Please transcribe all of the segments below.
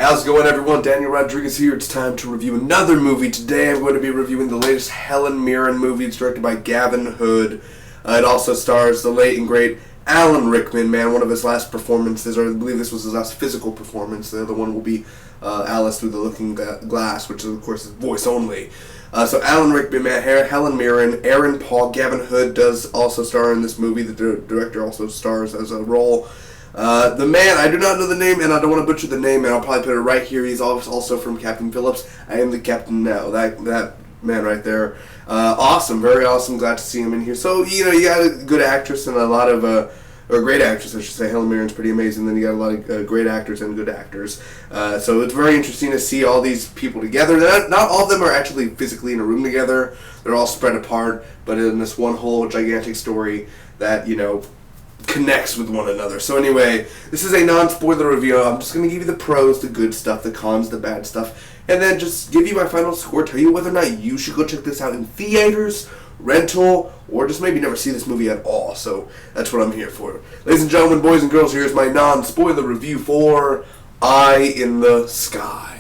How's it going, everyone? Daniel Rodriguez here. It's time to review another movie. Today I'm going to be reviewing the latest Helen Mirren movie. It's directed by Gavin Hood. It also stars the late and great Alan Rickman, man, one of his last performances, or I believe this was his last physical performance. The other one will be Alice Through the Looking Glass, which of course is voice only. So Alan Rickman, man, Helen Mirren, Aaron Paul, Gavin Hood does also star in this movie. The director also stars as a role. The man, I do not know the name, and I don't want to butcher the name, and I'll probably put it right here. He's also from Captain Phillips. I am the captain now. That man right there. Awesome, very awesome. Glad to see him in here. So, you got a good actress and a lot of, or a great actress, I should say. Helen Mirren's pretty amazing. Then you got a lot of great actors and good actors. So it's very interesting to see all these people together. Not all of them are actually physically in a room together. They're all spread apart, but in this one whole gigantic story that, connects with one another. So anyway, this is a non-spoiler review. I'm just going to give you the pros, the good stuff, the cons, the bad stuff, and then just give you my final score, tell you whether or not you should go check this out in theaters, rental, or just maybe never see this movie at all. So that's what I'm here for. Ladies and gentlemen, boys and girls, here's my non-spoiler review for Eye in the Sky.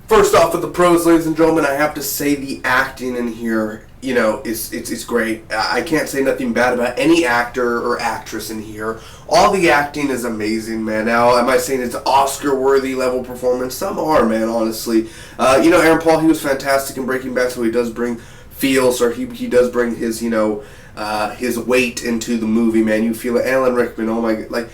First off, with the pros, ladies and gentlemen, I have to say the acting in here, it's great. I can't say nothing bad about any actor or actress in here. All the acting is amazing, man. Now, am I saying it's Oscar-worthy level performance? Some are, man, honestly. Aaron Paul, he was fantastic in Breaking Bad, so he does bring feels, or he does bring his, his weight into the movie, man. You feel it. Alan Rickman, oh my god,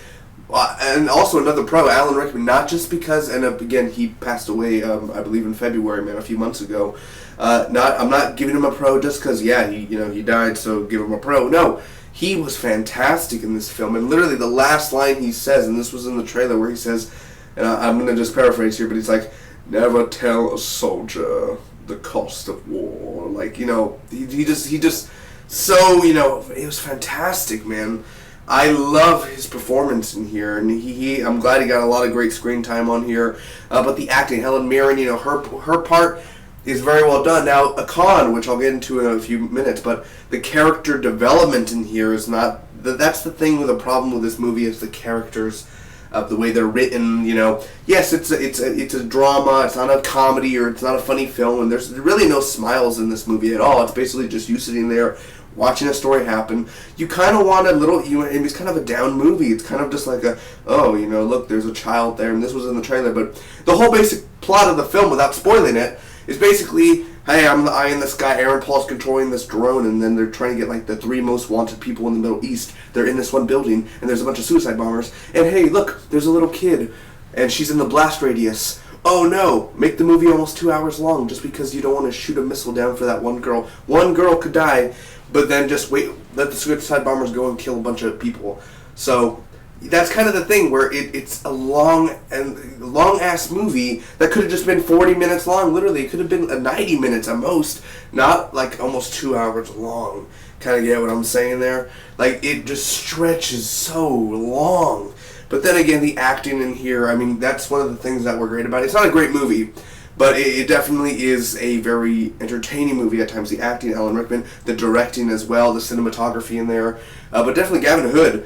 and also another pro, Alan Rickman, not just because, and again, he passed away, I believe in February, man, a few months ago. I'm not giving him a pro just because, he died, so give him a pro. No, he was fantastic in this film, and literally the last line he says, and this was in the trailer, where he says, and I'm going to just paraphrase here, but he's like, "Never tell a soldier the cost of war." He just, so, it was fantastic, man. I love his performance in here, and I'm glad he got a lot of great screen time on here. But the acting, Helen Mirren, her part is very well done. Now, a con, which I'll get into in a few minutes, but the character development in here is not. That's the thing with the problem with this movie is the characters, the way they're written. Yes, it's a drama. It's not a comedy or it's not a funny film, and there's really no smiles in this movie at all. It's basically just you sitting there, watching a story happen. You kind of want it's kind of a down movie. It's kind of just like look, there's a child there, and this was in the trailer, but the whole basic plot of the film, without spoiling it, is basically, hey, I'm the eye in the sky, Aaron Paul's controlling this drone, and then they're trying to get, the 3 most wanted people in the Middle East. They're in this one building, and there's a bunch of suicide bombers, and hey, look, there's a little kid, and she's in the blast radius. Oh no, make the movie almost 2 hours long just because you don't want to shoot a missile down for that one girl. One girl could die, but then just wait, let the suicide bombers go and kill a bunch of people. So that's kind of the thing where it's a long ass movie that could have just been 40 minutes long. Literally, it could have been 90 minutes at most, not almost 2 hours long. Kind of get what I'm saying there? It just stretches so long. But then again, the acting in here, that's one of the things that were great about it. It's not a great movie, but it definitely is a very entertaining movie at times. The acting, Alan Rickman, the directing as well, the cinematography in there. But definitely Gavin Hood,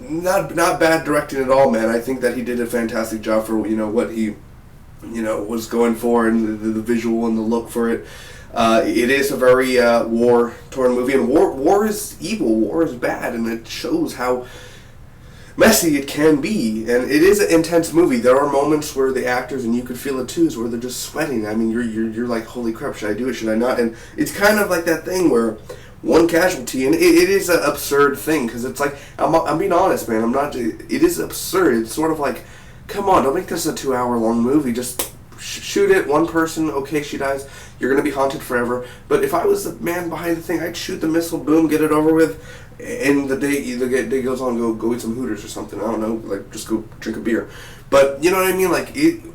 not bad directing at all, man. I think that he did a fantastic job for what he was going for, and the visual and the look for it. It is a very war-torn movie, and war is evil, war is bad, and it shows how messy it can be, and it is an intense movie. There are moments where the actors, and you could feel it too, is where they're just sweating. You're like, holy crap, should I do it, should I not? And it's kind of like that thing where one casualty, and it is an absurd thing, because it's like, I'm being honest, man, it is absurd. It's sort of like, come on, don't make this a 2 hour long movie, just shoot it, one person, okay, she dies, you're going to be haunted forever. But if I was the man behind the thing, I'd shoot the missile, boom, get it over with, and the day goes on, go eat some Hooters or something, I don't know, just go drink a beer. But, you know what I mean,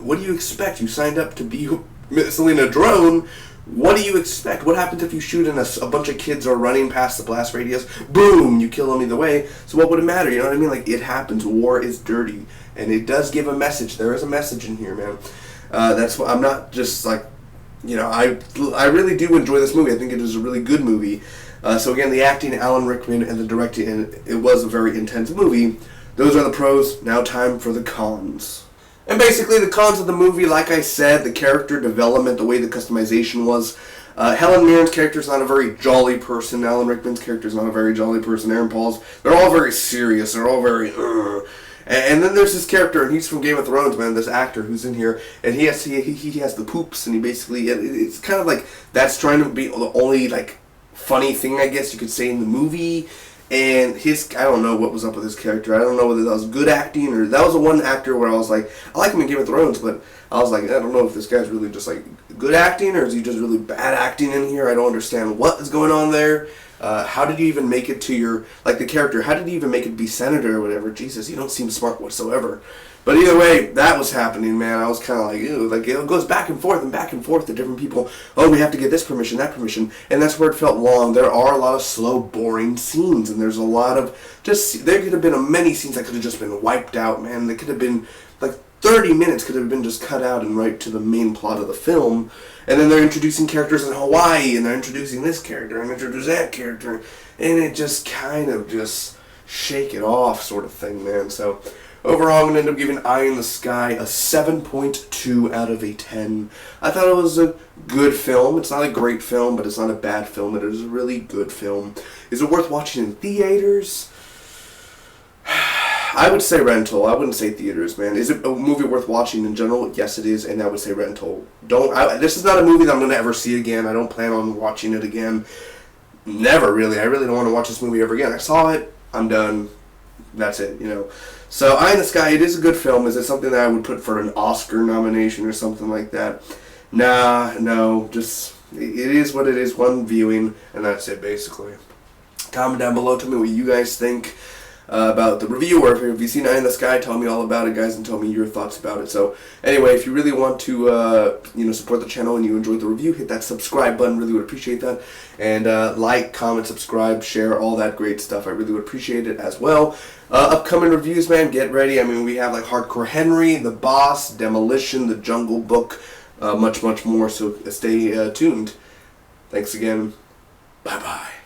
what do you expect? You signed up to be missiling a drone. What do you expect? What happens if you shoot and a bunch of kids are running past the blast radius? Boom! You kill them either way. So what would it matter? You know what I mean? It happens. War is dirty. And it does give a message. There is a message in here, man. That's why I'm not just I really do enjoy this movie. I think it is a really good movie. So again, the acting, Alan Rickman, and the directing, and it was a very intense movie. Those are the pros. Now time for the cons. And basically the cons of the movie, like I said, the character development, the way the customization was. Helen Mirren's character is not a very jolly person. Alan Rickman's character is not a very jolly person. Aaron Paul's, they're all very serious. They're all very, And then there's this character, and he's from Game of Thrones, man, this actor who's in here, and he has the poops, and he basically, it's kind of like, that's trying to be the only, like, funny thing, I guess you could say, in the movie. And I don't know what was up with his character. I don't know whether that was good acting, or that was the one actor where I was like, I like him in Game of Thrones, but I was like, I don't know if this guy's really just like good acting, or is he just really bad acting in here? I don't understand what is going on there. How did you even make it to your, like the character, how did you even make it be senator or whatever? Jesus, you don't seem smart whatsoever. But either way, that was happening, man. I was kind of like, ew, like it goes back and forth to different people. Oh, we have to get this permission, that permission. And that's where it felt long. There are a lot of slow, boring scenes, and there's a lot of there could have been many scenes that could have just been wiped out, man. They could have been, like 30 minutes could have been just cut out and right to the main plot of the film. And then they're introducing characters in Hawaii, and they're introducing this character, and introducing that character. And it just kind of just shake it off sort of thing, man. So overall, I'm going to end up giving Eye in the Sky a 7.2 out of a 10. I thought it was a good film. It's not a great film, but it's not a bad film. It is a really good film. Is it worth watching in theaters? I would say rental. I wouldn't say theaters, man. Is it a movie worth watching in general? Yes, it is, and I would say rental. This is not a movie that I'm going to ever see again. I don't plan on watching it again. Never, really. I really don't want to watch this movie ever again. I saw it. I'm done. That's it, So, Eye in the Sky, it is a good film. Is it something that I would put for an Oscar nomination or something like that? Nah, no. Just, it is what it is. One viewing, and that's it, basically. Comment down below. Tell me what you guys think about the review, or if you've seen Eye in the Sky, tell me all about it, guys, and tell me your thoughts about it. So, anyway, if you really want to, support the channel and you enjoyed the review, hit that subscribe button. Really would appreciate that. And like, comment, subscribe, share, all that great stuff. I really would appreciate it as well. Upcoming reviews, man, get ready. I mean, we have like Hardcore Henry, The Boss, Demolition, The Jungle Book, much more. So stay tuned. Thanks again. Bye-bye.